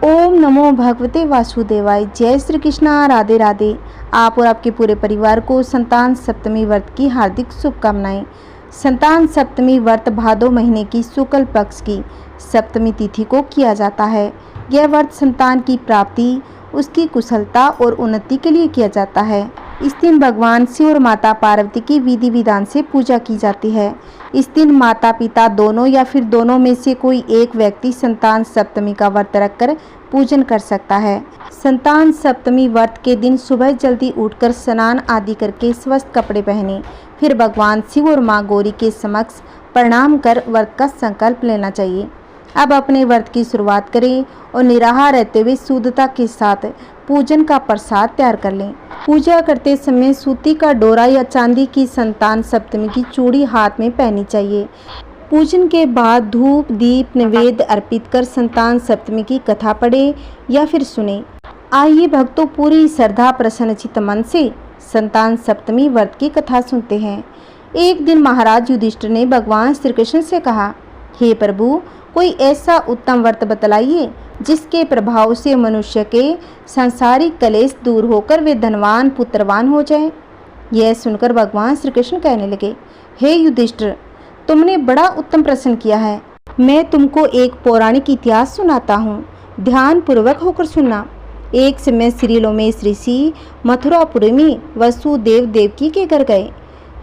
ओम नमो भगवते वासुदेवाय। जय श्री कृष्णा, राधे राधे। आप और आपके पूरे परिवार को संतान सप्तमी व्रत की हार्दिक शुभकामनाएं। संतान सप्तमी व्रत भादो महीने की शुक्ल पक्ष की सप्तमी तिथि को किया जाता है। यह व्रत संतान की प्राप्ति, उसकी कुशलता और उन्नति के लिए किया जाता है। इस दिन भगवान शिव और माता पार्वती की विधि विधान से पूजा की जाती है। इस दिन माता पिता दोनों या फिर दोनों में से कोई एक व्यक्ति संतान सप्तमी का व्रत रखकर पूजन कर सकता है। संतान सप्तमी व्रत के दिन सुबह जल्दी उठकर स्नान आदि करके स्वस्थ कपड़े पहने, फिर भगवान शिव और माँ गौरी के समक्ष प्रणाम कर व्रत का संकल्प लेना चाहिए। अब अपने व्रत की शुरुआत करें और निराहार रहते हुए शुद्धता के साथ पूजन का प्रसाद तैयार कर लें। पूजा करते समय सूती का डोरा या चांदी की संतान सप्तमी की चूड़ी हाथ में पहननी चाहिए। पूजन के बाद धूप दीप नैवेद्य अर्पित कर संतान सप्तमी की कथा पढ़े या फिर सुने। आइए भक्तों, पूरी श्रद्धा प्रसन्नचित्त मन से संतान सप्तमी व्रत की कथा सुनते हैं। एक दिन महाराज युधिष्ठिर ने भगवान श्री कृष्ण से कहा, हे प्रभु, कोई ऐसा उत्तम व्रत बतलाइए जिसके प्रभाव से मनुष्य के सांसारिक कलेश दूर होकर वे धनवान पुत्रवान हो जाएं। यह सुनकर भगवान श्री कृष्ण कहने लगे, हे युधिष्ठिर, तुमने बड़ा उत्तम प्रश्न किया है। मैं तुमको एक पौराणिक इतिहास सुनाता हूँ, ध्यान पूर्वक होकर सुनना। एक समय श्री लोमेश ऋषि मथुरापुरी में वसुदेव देवकी के घर गए।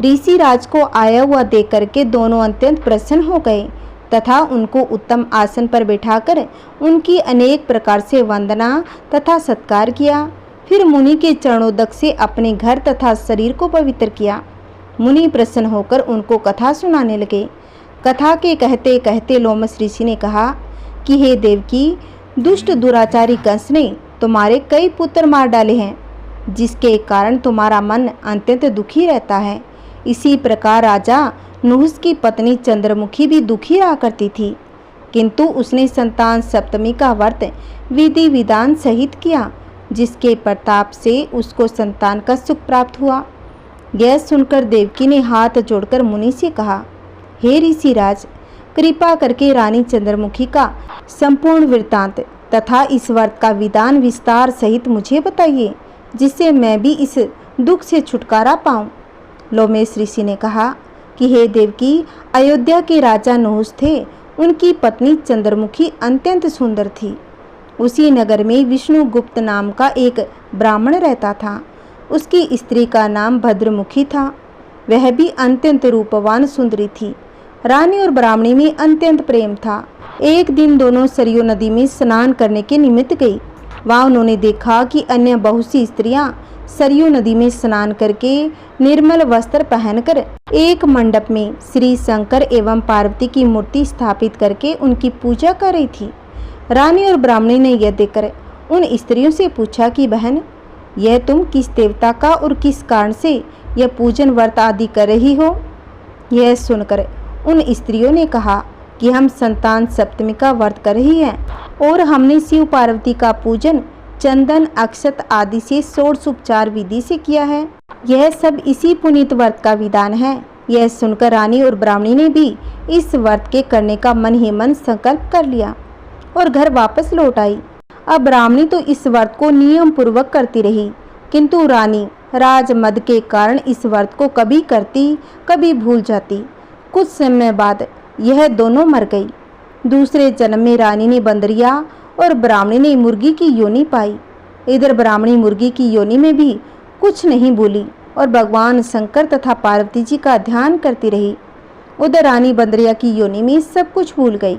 ऋषि राज को आया हुआ देख करके दोनों अत्यंत प्रसन्न हो गए तथा उनको उत्तम आसन पर बैठाकर उनकी अनेक प्रकार से वंदना तथा सत्कार किया। फिर मुनि के चरणोदक से अपने घर तथा शरीर को पवित्र किया। मुनि प्रसन्न होकर उनको कथा सुनाने लगे। कथा के कहते कहते लोमश ऋषि ने कहा कि हे देवकी, दुष्ट दुराचारी कंस ने तुम्हारे कई पुत्र मार डाले हैं, जिसके कारण तुम्हारा मन अत्यंत दुखी रहता है। इसी प्रकार राजा नहुष की पत्नी चंद्रमुखी भी दुखी रहा करती थी, किंतु उसने संतान सप्तमी का व्रत विधि विधान सहित किया, जिसके प्रताप से उसको संतान का सुख प्राप्त हुआ। यह सुनकर देवकी ने हाथ जोड़कर मुनि से कहा, हे ऋषिराज, कृपा करके रानी चंद्रमुखी का संपूर्ण वृत्तांत तथा इस व्रत का विधान विस्तार सहित मुझे बताइए, जिससे मैं भी इस दुख से छुटकारा पाऊं। लोमेश ऋषि ने कहा कि हे देवकी, अयोध्या के राजा नहुष थे, उनकी पत्नी चंद्रमुखी अत्यंत सुंदर थी। उसी नगर में विष्णुगुप्त नाम का एक ब्राह्मण रहता था। उसकी स्त्री का नाम भद्रमुखी था। वह भी अत्यंत रूपवान सुंदरी थी। रानी और ब्राह्मणी में अत्यंत प्रेम था। एक दिन दोनों सरयू नदी में स्नान करने के निमित्त गई। वहाँ उन्होंने देखा कि अन्य बहुत सी स्त्रियां सरयू नदी में स्नान करके निर्मल वस्त्र पहनकर एक मंडप में श्री शंकर एवं पार्वती की मूर्ति स्थापित करके उनकी पूजा कर रही थी। रानी और ब्राह्मणी ने यह देखकर उन स्त्रियों से पूछा कि बहन, यह तुम किस देवता का और किस कारण से यह पूजन व्रत आदि कर रही हो? यह सुनकर उन स्त्रियों ने कहा कि हम संतान सप्तमी का व्रत कर रही हैं और हमने शिव पार्वती का पूजन चंदन अक्षत आदि से षोडशोपचार विधि से किया है। यह सब इसी पुनीत व्रत का विधान है। यह सुनकर रानी और ब्राह्मणी ने भी इस व्रत के करने का मन ही मन संकल्प कर लिया और घर वापस लौट आई। अब ब्राह्मणी तो इस व्रत को नियम पूर्वक करती रही, किंतु रानी राजमद के कारण इस व्रत को कभी करती कभी भूल जाती। कुछ समय बाद यह दोनों मर गई। दूसरे जन्म में रानी ने बंदरिया और ब्राह्मणी ने मुर्गी की योनि पाई। इधर ब्राह्मणी मुर्गी की योनि में भी कुछ नहीं बोली और भगवान शंकर तथा पार्वती जी का ध्यान करती रही। उधर रानी बंदरिया की योनि में सब कुछ भूल गई।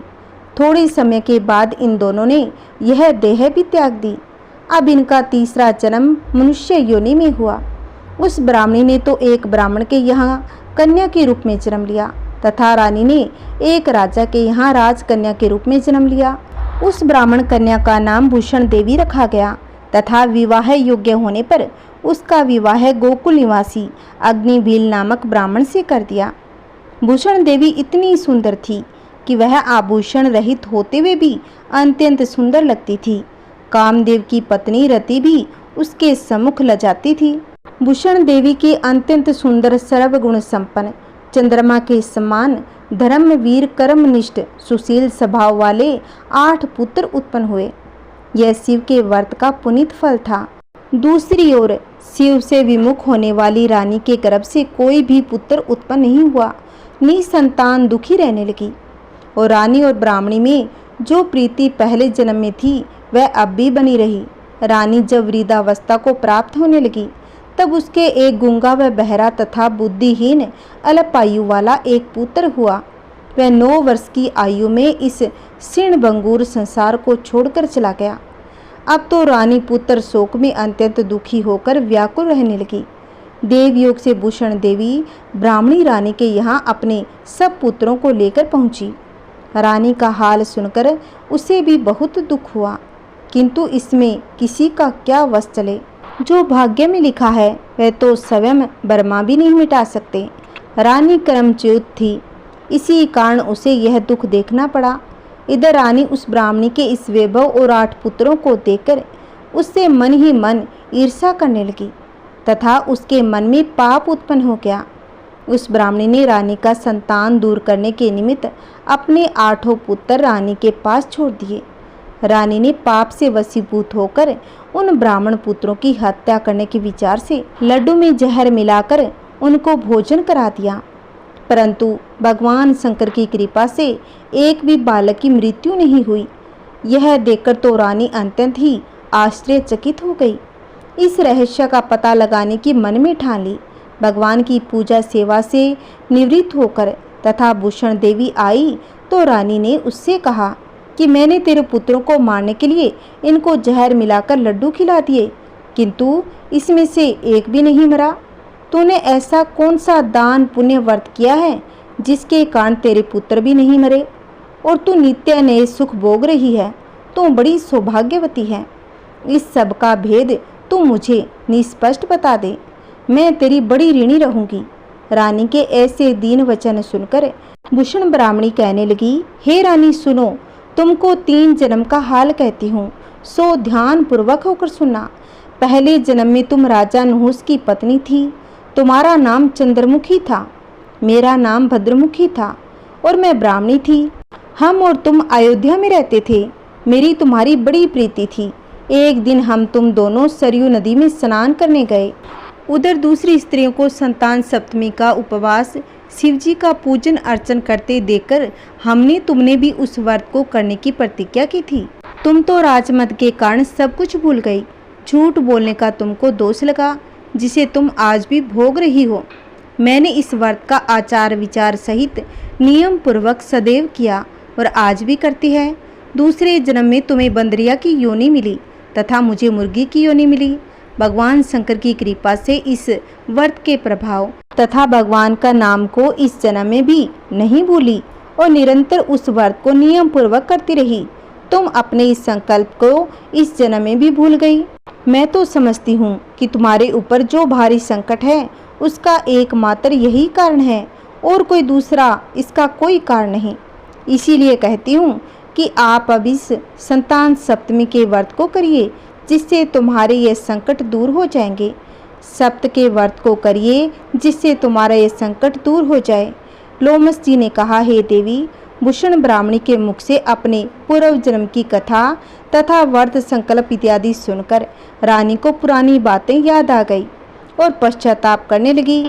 थोड़े समय के बाद इन दोनों ने यह देह भी त्याग दी। अब इनका तीसरा जन्म मनुष्य योनि में हुआ। उस ब्राह्मणी ने तो एक ब्राह्मण के यहाँ कन्या के रूप में जन्म लिया तथा रानी ने एक राजा के यहाँ राजकन्या के रूप में जन्म लिया। उस ब्राह्मण कन्या का नाम भूषण देवी रखा गया तथा विवाह योग्य होने पर उसका विवाह गोकुल निवासी अग्निभील नामक ब्राह्मण से कर दिया। भूषण देवी इतनी सुंदर थी कि वह आभूषण रहित होते हुए भी अत्यंत सुंदर लगती थी। कामदेव की पत्नी रति भी उसके सम्मुख लजाती थी। भूषण देवी के अत्यंत सुंदर सर्वगुण संपन्न चंद्रमा के समान धर्मवीर कर्मनिष्ठ सुशील स्वभाव वाले 8 पुत्र उत्पन्न हुए। यह शिव के व्रत का पुनीत फल था। दूसरी ओर शिव से विमुख होने वाली रानी के गर्भ से कोई भी पुत्र उत्पन्न नहीं हुआ। निसंतान दुखी रहने लगी और रानी और ब्राह्मणी में जो प्रीति पहले जन्म में थी वह अब भी बनी रही। रानी जब वृद्धावस्था को प्राप्त होने लगी तब उसके एक गूंगा व बहरा तथा बुद्धिहीन अल्पायु वाला एक पुत्र हुआ। वह 9 वर्ष की आयु में इस क्षीणभंगुर संसार को छोड़कर चला गया। अब तो रानी पुत्र शोक में अत्यंत दुखी होकर व्याकुल रहने लगी। देवयोग से भूषण देवी ब्राह्मणी रानी के यहाँ अपने सब पुत्रों को लेकर पहुंची। रानी का हाल सुनकर उसे भी बहुत दुख हुआ, किंतु इसमें किसी का क्या वश चले। जो भाग्य में लिखा है वह तो स्वयं ब्रह्मा भी नहीं मिटा सकते। रानी कर्मच्युत थी, इसी कारण उसे यह दुख देखना पड़ा। इधर रानी उस ब्राह्मणी के इस वैभव और 8 पुत्रों को देखकर उससे मन ही मन ईर्ष्या करने लगी तथा उसके मन में पाप उत्पन्न हो गया। उस ब्राह्मणी ने रानी का संतान दूर करने के निमित्त अपने 8 पुत्र रानी के पास छोड़ दिए। रानी ने पाप से वशीभूत होकर उन ब्राह्मण पुत्रों की हत्या करने के विचार से लड्डू में जहर मिलाकर उनको भोजन करा दिया, परंतु भगवान शंकर की कृपा से एक भी बालक की मृत्यु नहीं हुई। यह देखकर तो रानी अत्यंत ही आश्चर्यचकित हो गई। इस रहस्य का पता लगाने की मन में ठान ली। भगवान की पूजा सेवा से निवृत्त होकर तथा भूषण देवी आई तो रानी ने उससे कहा कि मैंने तेरे पुत्रों को मारने के लिए इनको जहर मिलाकर लड्डू खिला दिए, किंतु इसमें से एक भी नहीं मरा। तूने ऐसा कौन सा दान पुण्य व्रत किया है जिसके कारण तेरे पुत्र भी नहीं मरे और तू नित्य नए सुख भोग रही है? तू बड़ी सौभाग्यवती है। इस सब का भेद तू मुझे निस्पष्ट बता दे, मैं तेरी बड़ी ऋणी रहूंगी। रानी के ऐसे दीन वचन सुनकर भूषण ब्राह्मणी कहने लगी, हे रानी सुनो, तुमको 3 जन्म का हाल कहती हूँ, सो ध्यान पूर्वक होकर सुनना। पहले जन्म में तुम राजा नहुस की पत्नी थी। तुम्हारा नाम चंद्रमुखी था, मेरा नाम भद्रमुखी था और मैं ब्राह्मणी थी। हम और तुम अयोध्या में रहते थे। मेरी तुम्हारी बड़ी प्रीति थी। एक दिन हम तुम दोनों सरयू नदी में स्नान करने गए। उधर दूसरी स्त्रियों को संतान सप्तमी का उपवास शिवजी का पूजन अर्चन करते देखकर हमने तुमने भी उस व्रत को करने की प्रतिज्ञा की थी। तुम तो राजमद के कारण सब कुछ भूल गई। झूठ बोलने का तुमको दोष लगा, जिसे तुम आज भी भोग रही हो। मैंने इस व्रत का आचार विचार सहित नियम पूर्वक सदैव किया और आज भी करती है। दूसरे जन्म में तुम्हें बंदरिया की योनि मिली तथा मुझे मुर्गी की योनि मिली। भगवान शंकर की कृपा से इस व्रत के प्रभाव तथा भगवान का नाम को इस जन्म में भी नहीं भूली और निरंतर उस व्रत को नियम पूर्वक करती रही। तुम अपने इस संकल्प को इस जन्म में भी भूल गई। मैं तो समझती हूँ कि तुम्हारे ऊपर जो भारी संकट है उसका एकमात्र यही कारण है और कोई दूसरा इसका कोई कारण नहीं। इसीलिए कहती हूँ कि आप अब इस संतान सप्तमी के व्रत को करिए, जिससे तुम्हारे ये संकट दूर हो जाएंगे। सप्त के व्रत को करिए जिससे तुम्हारा ये संकट दूर हो जाए। लोमस जी ने कहा, हे देवी, भूषण ब्राह्मणी के मुख से अपने पूर्व जन्म की कथा तथा व्रत संकल्प इत्यादि सुनकर रानी को पुरानी बातें याद आ गई और पश्चाताप करने लगी।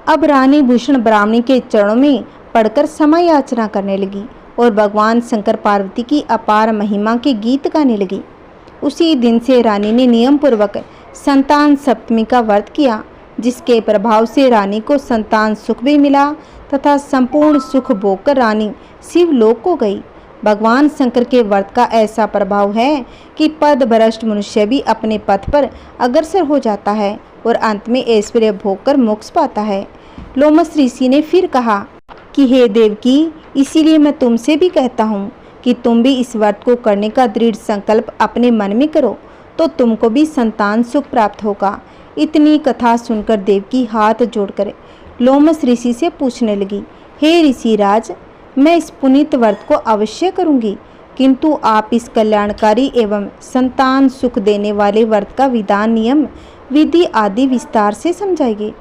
अब रानी भूषण ब्राह्मणी के चरणों में पड़कर समय याचना करने लगी और भगवान शंकर पार्वती की अपार महिमा के गीत गाने लगी। उसी दिन से रानी ने नियम पूर्वक संतान सप्तमी का व्रत किया, जिसके प्रभाव से रानी को संतान सुख भी मिला तथा संपूर्ण सुख भोगकर रानी शिवलोक को गई। भगवान शंकर के व्रत का ऐसा प्रभाव है कि पदभ्रष्ट मनुष्य भी अपने पथ पर अग्रसर हो जाता है और अंत में ऐश्वर्य भोगकर मोक्ष पाता है। लोमस ऋषि ने फिर कहा कि हे देवकी, इसीलिए मैं तुमसे भी कहता हूँ कि तुम भी इस व्रत को करने का दृढ़ संकल्प अपने मन में करो, तो तुमको भी संतान सुख प्राप्त होगा। इतनी कथा सुनकर देवकी हाथ जोड़कर लोमस ऋषि से पूछने लगी, हे ऋषिराज, मैं इस पुनीत व्रत को अवश्य करूंगी, किंतु आप इस कल्याणकारी एवं संतान सुख देने वाले व्रत का विधान, नियम, विधि आदि विस्तार से समझाइए।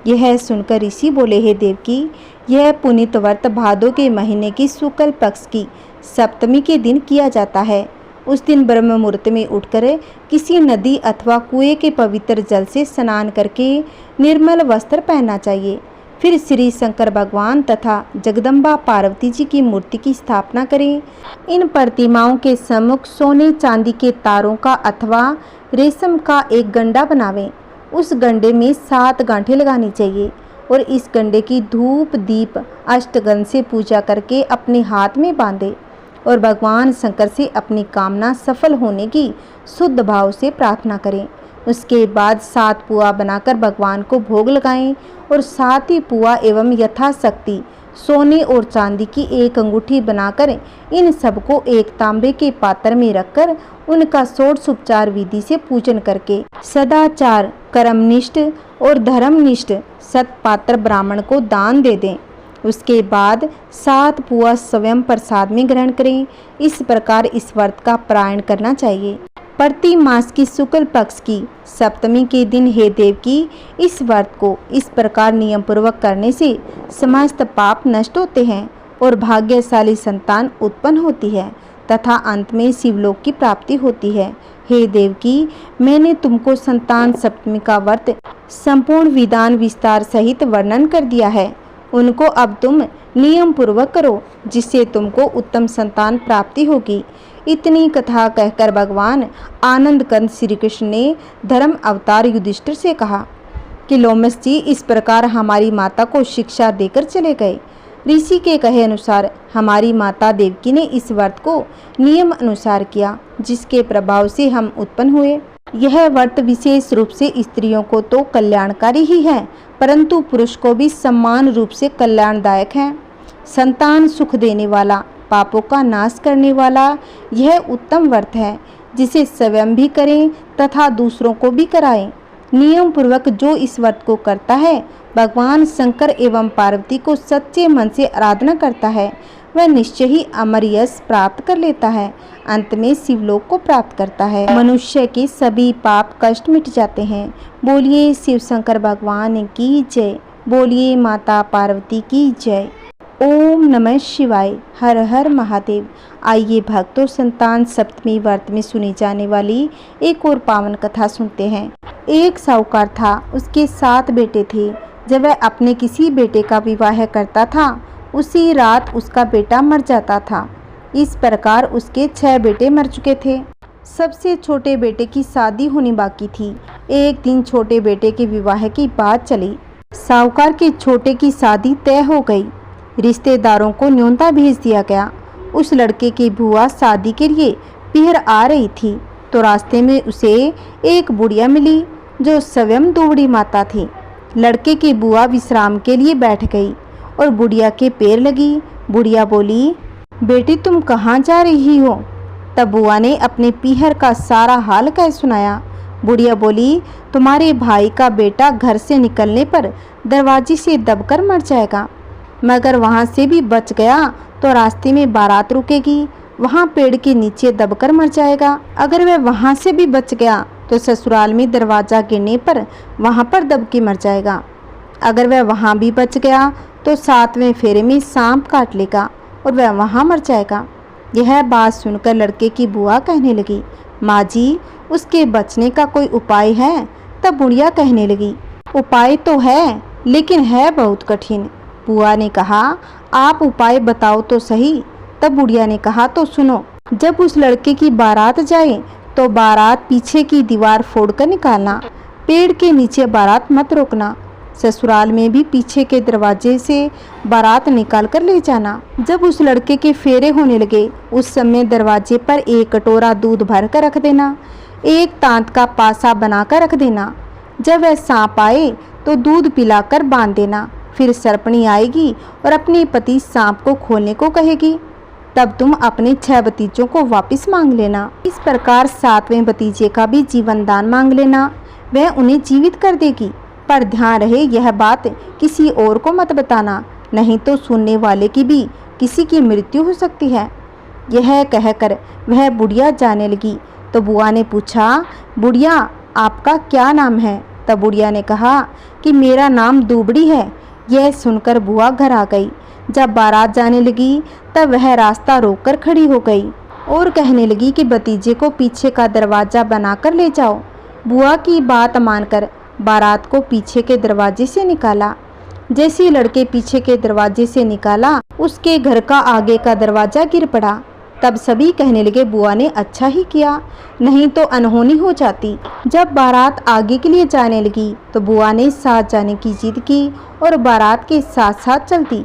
यह सुनकर ऋषि बोले, हे देवकी, यह पुनीत व्रत भादों के महीने की शुक्ल पक्ष की सप्तमी के दिन किया जाता है उस दिन ब्रह्म मुहूर्त में उठकर किसी नदी अथवा कुएं के पवित्र जल से स्नान करके निर्मल वस्त्र पहनना चाहिए। फिर श्री शंकर भगवान तथा जगदम्बा पार्वती जी की मूर्ति की स्थापना करें। इन प्रतिमाओं के सम्मुख सोने चांदी के तारों का अथवा रेशम का एक गंडा बनावें। उस गंडे में 7 गांठें लगानी चाहिए और इस गंडे की धूप दीप अष्टगंध से पूजा करके अपने हाथ में बांधे और भगवान शंकर से अपनी कामना सफल होने की शुद्ध भाव से प्रार्थना करें। उसके बाद 7 पुआ बनाकर भगवान को भोग लगाएं और 7 ही पुआ एवं यथाशक्ति सोने और चांदी की एक अंगूठी बनाकर इन सबको एक तांबे के पात्र में रखकर उनका षोडशोपचार विधि से पूजन करके सदाचार कर्मनिष्ठ और धर्मनिष्ठ सत्पात्र ब्राह्मण को दान दे दें। उसके बाद 7 पुआ स्वयं प्रसाद में ग्रहण करें। इस प्रकार इस व्रत का पारायण करना चाहिए। प्रति मास की शुक्ल पक्ष की सप्तमी के दिन हे देवकी, इस व्रत को इस प्रकार नियम पूर्वक करने से समस्त पाप नष्ट होते हैं और भाग्यशाली संतान उत्पन्न होती है तथा अंत में शिवलोक की प्राप्ति होती है। हे देवकी, मैंने तुमको संतान सप्तमी का व्रत संपूर्ण विधान विस्तार सहित वर्णन कर दिया है। उनको अब तुम नियम पूर्वक करो, जिससे तुमको उत्तम संतान प्राप्ति होगी। इतनी कथा कहकर भगवान आनंद कंद श्री कृष्ण ने धर्म अवतार युधिष्ठिर से कहा कि लोमस जी इस प्रकार हमारी माता को शिक्षा देकर चले गए। ऋषि के कहे अनुसार हमारी माता देवकी ने इस व्रत को नियम अनुसार किया, जिसके प्रभाव से हम उत्पन्न हुए। यह व्रत विशेष रूप से स्त्रियों को तो कल्याणकारी ही है, परंतु पुरुष को भी समान रूप से कल्याणदायक है। संतान सुख देने वाला, पापों का नाश करने वाला यह उत्तम व्रत है, जिसे स्वयं भी करें तथा दूसरों को भी कराएं। नियम पूर्वक जो इस व्रत को करता है, भगवान शंकर एवं पार्वती को सच्चे मन से आराधना करता है, वह निश्चय ही अमर यश प्राप्त कर लेता है, अंत में शिवलोक को प्राप्त करता है। मनुष्य के सभी पाप कष्ट मिट जाते हैं। बोलिए शिव शंकर भगवान की जय। बोलिए माता पार्वती की जय। ओम नमः शिवाय। हर हर महादेव। आइए भक्तों, संतान सप्तमी व्रत में सुनी जाने वाली एक और पावन कथा सुनते हैं। एक साहूकार था, उसके 7 बेटे थे। जब वह अपने किसी बेटे का विवाह करता था, उसी रात उसका बेटा मर जाता था। इस प्रकार उसके 6 बेटे मर चुके थे। सबसे छोटे बेटे की शादी होनी बाकी थी। एक दिन छोटे बेटे के विवाह की बात चली। साहूकार के छोटे की शादी तय हो गई। रिश्तेदारों को न्योता भेज दिया गया। उस लड़के की बुआ शादी के लिए पीहर आ रही थी, तो रास्ते में उसे एक बुढ़िया मिली जो स्वयं दुबड़ी माता थी। लड़के की बुआ विश्राम के लिए बैठ गई और बुढ़िया के पैर लगी। बुढ़िया बोली, बेटी तुम कहाँ जा रही हो? तब बुआ ने अपने पीहर का सारा हाल कह सुनाया। बुढ़िया बोली, तुम्हारे भाई का बेटा घर से निकलने पर दरवाजे से दबकर मर जाएगा, मगर वहाँ से भी बच गया तो रास्ते में बारात रुकेगी, वहाँ पेड़ के नीचे दबकर मर जाएगा। अगर वह वहाँ से भी बच गया तो ससुराल में दरवाज़ा गिरने पर वहाँ पर दब के मर जाएगा। अगर वह वहाँ भी बच गया तो 7वें फेरे में सांप काट लेगा और वह वहाँ मर जाएगा। यह बात सुनकर लड़के की बुआ कहने लगी, माँ जी, उसके बचने का कोई उपाय है? तब बुढ़िया कहने लगी, उपाय तो है, लेकिन है बहुत कठिन। बुआ ने कहा, आप उपाय बताओ तो सही। तब बुढ़िया ने कहा, तो सुनो। जब उस लड़के की बारात जाए तो बारात पीछे की दीवार फोड़कर निकालना, पेड़ के नीचे बारात मत रोकना, ससुराल में भी पीछे के दरवाजे से बारात निकाल कर ले जाना। जब उस लड़के के फेरे होने लगे, उस समय दरवाजे पर एक कटोरा दूध भर कर रख देना, एक तांत का पासा बनाकर रख देना। जब वह सांप आए तो दूध पिलाकर बांध देना। फिर सरपणी आएगी और अपने पति सांप को खोलने को कहेगी। तब तुम अपने 6 भतीजों को वापस मांग लेना। इस प्रकार 7वें भतीजे का भी जीवन दान मांग लेना, वह उन्हें जीवित कर देगी। पर ध्यान रहे, यह बात किसी और को मत बताना, नहीं तो सुनने वाले की भी किसी की मृत्यु हो सकती है। यह कहकर वह बुढ़िया जाने लगी। तो बुआ ने पूछा, बुढ़िया, आपका क्या नाम है? तब बुढ़िया ने कहा कि मेरा नाम दुबड़ी है। यह सुनकर बुआ घर आ गई। जब बारात जाने लगी तब वह रास्ता रोककर खड़ी हो गई और कहने लगी कि भतीजे को पीछे का दरवाज़ा बनाकर ले जाओ। बुआ की बात मानकर बारात को पीछे के दरवाजे से निकाला। जैसे लड़के पीछे के दरवाजे से निकाला, उसके घर का आगे का दरवाज़ा गिर पड़ा। तब सभी कहने लगे बुआ ने अच्छा ही किया, नहीं तो अनहोनी हो जाती। जब बारात आगे के लिए जाने लगी तो बुआ ने साथ जाने की जिद की और बारात के साथ साथ चलती।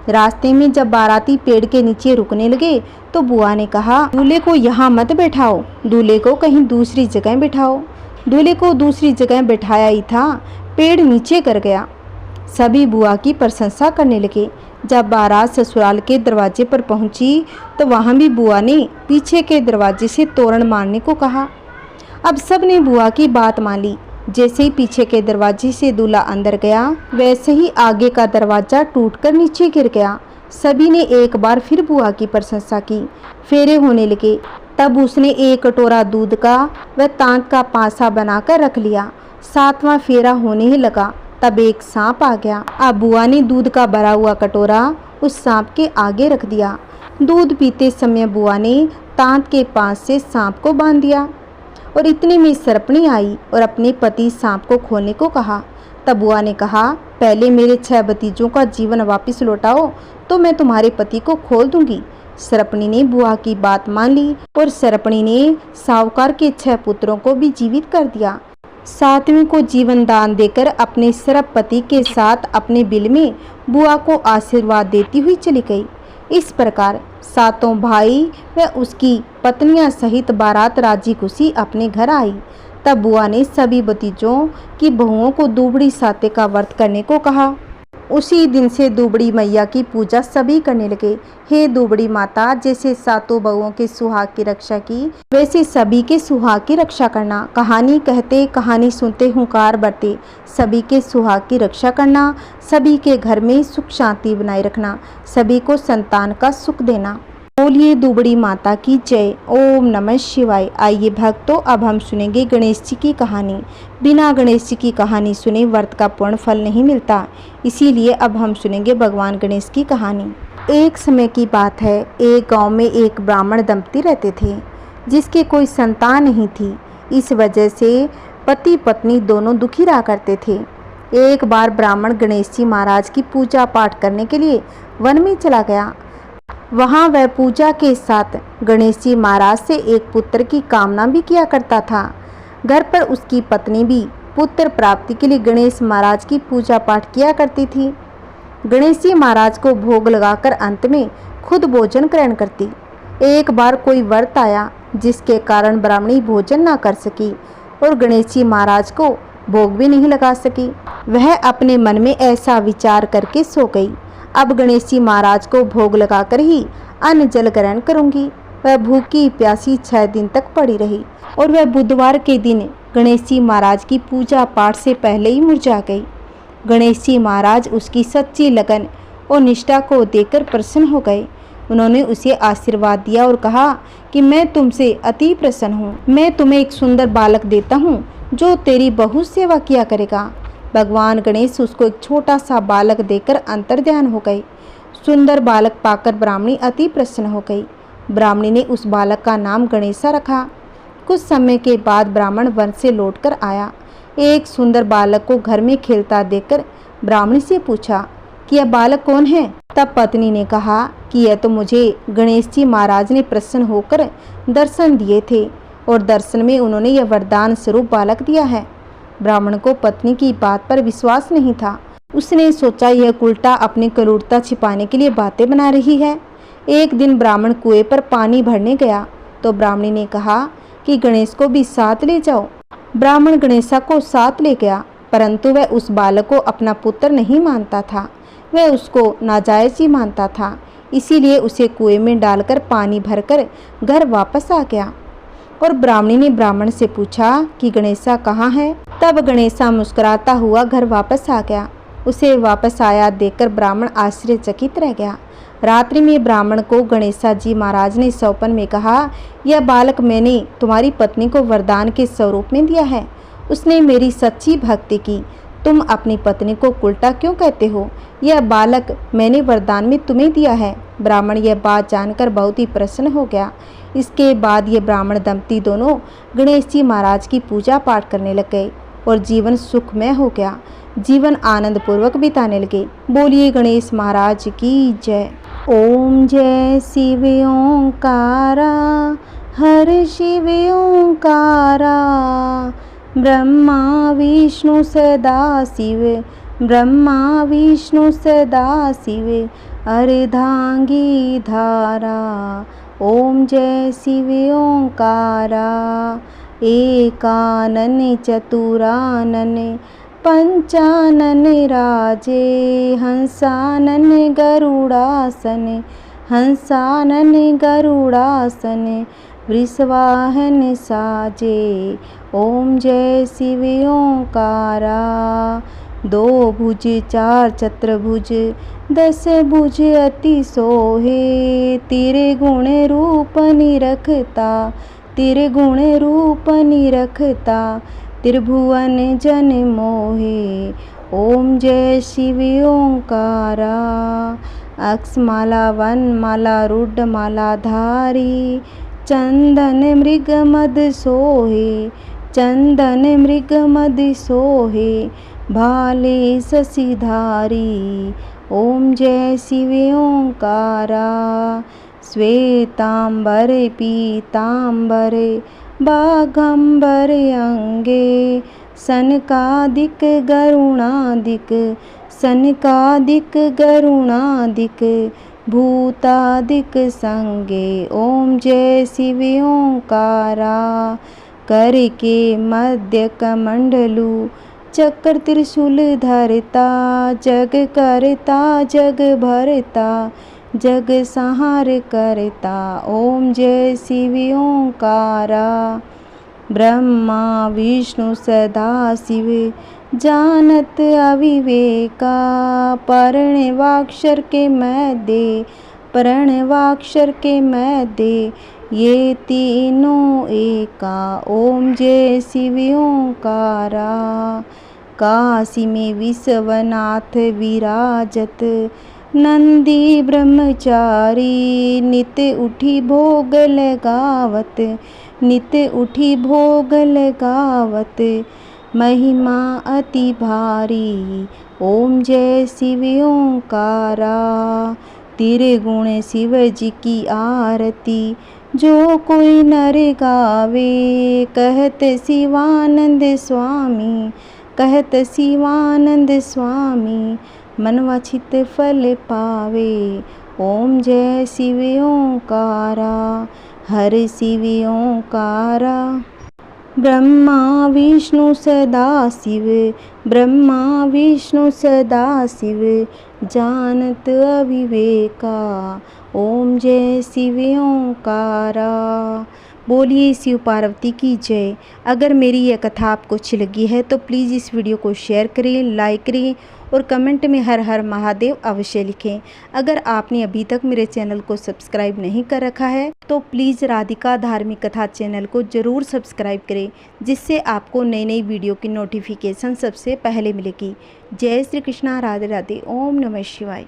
रास्ते में जब बाराती पेड़ के नीचे रुकने लगे तो बुआ ने कहा, दूल्हे को यहाँ मत बैठाओ, दूल्हे को कहीं दूसरी जगह बैठाओ। दूल्हे को दूसरी जगह बैठाया ही था, पेड़ नीचे कर गया। सभी बुआ की प्रशंसा करने लगे। जब बारात ससुराल के दरवाजे पर पहुंची तो वहां भी बुआ ने पीछे के दरवाजे से तोरण मारने को कहा। अब सब ने बुआ की बात मान ली। जैसे ही पीछे के दरवाजे से दूल्हा अंदर गया, वैसे ही आगे का दरवाजा टूटकर नीचे गिर गया। सभी ने एक बार फिर बुआ की प्रशंसा की। फेरे होने लगे। तब उसने एक कटोरा दूध का व तांत का पासा बनाकर रख लिया। 7वां फेरा होने ही लगा, तब एक सांप आ गया। अब बुआ ने दूध का भरा हुआ कटोरा उस सांप के आगे रख दिया। दूध पीते समय बुआ ने तांत के पास से सांप को बांध दिया और इतने में सरपणी आई और अपने पति सांप को खोलने को कहा। तब बुआ ने कहा, पहले मेरे 6 भतीजों का जीवन वापस लौटाओ तो मैं तुम्हारे पति को खोल दूंगी। सरपणी ने बुआ की बात मान ली और सरपणी ने साहूकार के 6 पुत्रों को भी जीवित कर दिया। 7वें को जीवन दान देकर अपने सरप पति के साथ अपने बिल में बुआ को आशीर्वाद देती हुई चली गई। इस प्रकार 7 भाई व उसकी पत्नियां सहित बारात राजी खुशी अपने घर आई। तब बुआ ने सभी भतीजों की बहुओं को दुबड़ी साते का व्रत करने को कहा। उसी दिन से दुबड़ी मैया की पूजा सभी करने लगे। हे दुबड़ी माता, जैसे 7 बहुओं के सुहाग की रक्षा की, वैसे सभी के सुहाग की रक्षा करना। कहानी कहते कहानी सुनते हुंकार बरते, सभी के सुहाग की रक्षा करना, सभी के घर में सुख शांति बनाए रखना, सभी को संतान का सुख देना। बोलिए दुबड़ी माता की जय। ओम नमः शिवाय। आइए भक्तों, अब हम सुनेंगे गणेश जी की कहानी। बिना गणेश जी की कहानी सुने व्रत का पूर्ण फल नहीं मिलता, इसीलिए अब हम सुनेंगे भगवान गणेश की कहानी। एक समय की बात है, एक गांव में एक ब्राह्मण दंपति रहते थे जिसके कोई संतान नहीं थी। इस वजह से पति पत्नी दोनों दुखी रहा करते थे। एक बार ब्राह्मण गणेश जी महाराज की पूजा पाठ करने के लिए वन में चला गया। वहाँ वह पूजा के साथ गणेश जी महाराज से एक पुत्र की कामना भी किया करता था। घर पर उसकी पत्नी भी पुत्र प्राप्ति के लिए गणेश महाराज की पूजा पाठ किया करती थी। गणेश जी महाराज को भोग लगाकर अंत में खुद भोजन ग्रहण करती। एक बार कोई व्रत आया जिसके कारण ब्राह्मणी भोजन ना कर सकी और गणेश जी महाराज को भोग भी नहीं लगा सकी। वह अपने मन में ऐसा विचार करके सो गई, अब गणेश जी महाराज को भोग लगाकर ही अन्न जल ग्रहण करूंगी। वह भूखी प्यासी 6 दिन तक पड़ी रही और वह बुधवार के दिन गणेश जी महाराज की पूजा पाठ से पहले ही मुरझा गई। गणेश जी महाराज उसकी सच्ची लगन और निष्ठा को देखकर प्रसन्न हो गए। उन्होंने उसे आशीर्वाद दिया और कहा कि मैं तुमसे अति प्रसन्न हूँ। मैं तुम्हें एक सुंदर बालक देता हूँ जो तेरी बहुत सेवा किया करेगा। भगवान गणेश उसको एक छोटा सा बालक देकर अंतर्ध्यान हो गए। सुंदर बालक पाकर ब्राह्मणी अति प्रसन्न हो गई। ब्राह्मणी ने उस बालक का नाम गणेशा रखा। कुछ समय के बाद ब्राह्मण वन से लौटकर आया। एक सुंदर बालक को घर में खेलता देखकर ब्राह्मणी से पूछा कि यह बालक कौन है। तब पत्नी ने कहा कि यह तो मुझे गणेश जी महाराज ने प्रसन्न होकर दर्शन दिए थे और दर्शन में उन्होंने यह वरदान स्वरूप बालक दिया है। ब्राह्मण को पत्नी की बात पर विश्वास नहीं था। उसने सोचा यह उल्टा अपनी क्रूरता छिपाने के लिए बातें बना रही है। एक दिन ब्राह्मण कुएं पर पानी भरने गया तो ब्राह्मणी ने कहा कि गणेश को भी साथ ले जाओ। ब्राह्मण गणेशा को साथ ले गया, परंतु वह उस बालक को अपना पुत्र नहीं मानता था। वह उसको नाजायज ही मानता था, इसीलिए उसे कुएं में डालकर पानी भरकर घर वापस आ गया। और ब्राह्मणी ने ब्राह्मण से पूछा कि गणेशा कहाँ है। तब गणेशा मुस्कुराता हुआ घर वापस आ गया। उसे वापस आया देखकर ब्राह्मण आश्चर्यचकित रह गया। रात्रि में ब्राह्मण को गणेशा जी महाराज ने स्वप्न में कहा, यह बालक मैंने तुम्हारी पत्नी को वरदान के स्वरूप में दिया है। उसने मेरी सच्ची भक्ति की। तुम अपनी पत्नी को उल्टा क्यों कहते हो? यह बालक मैंने वरदान में तुम्हें दिया है। ब्राह्मण यह बात जानकर बहुत ही प्रसन्न हो गया। इसके बाद ये ब्राह्मण दंपति दोनों गणेश जी महाराज की पूजा पाठ करने लग गए और जीवन सुखमय हो गया। जीवन आनंद पूर्वक बिताने लगे। बोलिए गणेश महाराज की जय। ओम जय शिव ओंकारा, हर शिव ओंकारा, ब्रह्मा विष्णु सदा शिव, ब्रह्मा विष्णु सदा शिव, अर्धांगी धारा। ओम जय शिव ओंकारा, एकानन चतुरानन, पंचानन राजे, हंसानन गरुड़ासन, हंसानन गरुड़ासन, वृषवाहन साजे। ओम जय शिव ओंकारा, दो भुज चार चतुर्भुज, 10 भुज अति सोहे, त्रिगुण रूप निरखता, त्रिगुण रूप निरखता, त्रिभुवन जन मोहे। ओम जय शिव ओंकारा, अक्षमाला वनमाला रुद्रमाला धारी, चंदन मृग मद सोहे, चंदन मृग मद सोहे, भाले शशिधारी। ओम जय शिव ओंकारा, श्वेतांबर पीतांबर, बाघंबर अंगे, सनकादिक गरुणादिक, सनकादिक गरुणादिक, भूतादिक संगे। ओम जय शिव ओंकारा, कर के मध्य कमंडलू, चक्र त्रिशूल धरता, जग करता जग भरता, जग संहार करता। ओम जय शिव ओंकारा, ब्रह्मा विष्णु सदा शिव, जानत अविवेका, प्रणवाक्षर के मध्य, प्रणवाक्षर के मध्य, ये तीनों एका। ओम जय शिव ओंकारा, काशी में विश्वनाथ विराजत, नंदी ब्रह्मचारी, नित उठी भोग लगावत, नित उठी भोग लगावत, महिमा अति भारी। ओम जय शिव ओंकारा, त्रिगुण शिव जी की आरती, जो कोई नर गावे, कहत शिवानंद स्वामी, कहत शिवानंद स्वामी, मनवांछित फल पावे। ओम जय शिव ओंकारा, हर शिव ओंकारा, ब्रह्मा विष्णु सदा शिव, ब्रह्मा विष्णु सदा शिव, जानत अविवेका। ओम जय शिव ओंकारा। बोलिए शिव पार्वती की जय। अगर मेरी यह कथा आपको अच्छी लगी है तो प्लीज़ इस वीडियो को शेयर करें, लाइक करें और कमेंट में हर हर महादेव अवश्य लिखें। अगर आपने अभी तक मेरे चैनल को सब्सक्राइब नहीं कर रखा है तो प्लीज़ राधिका धार्मिक कथा चैनल को ज़रूर सब्सक्राइब करें, जिससे आपको नई नई वीडियो की नोटिफिकेशन सबसे पहले मिलेगी। जय श्री कृष्णा, राधे राधे, ओम नमः शिवाय।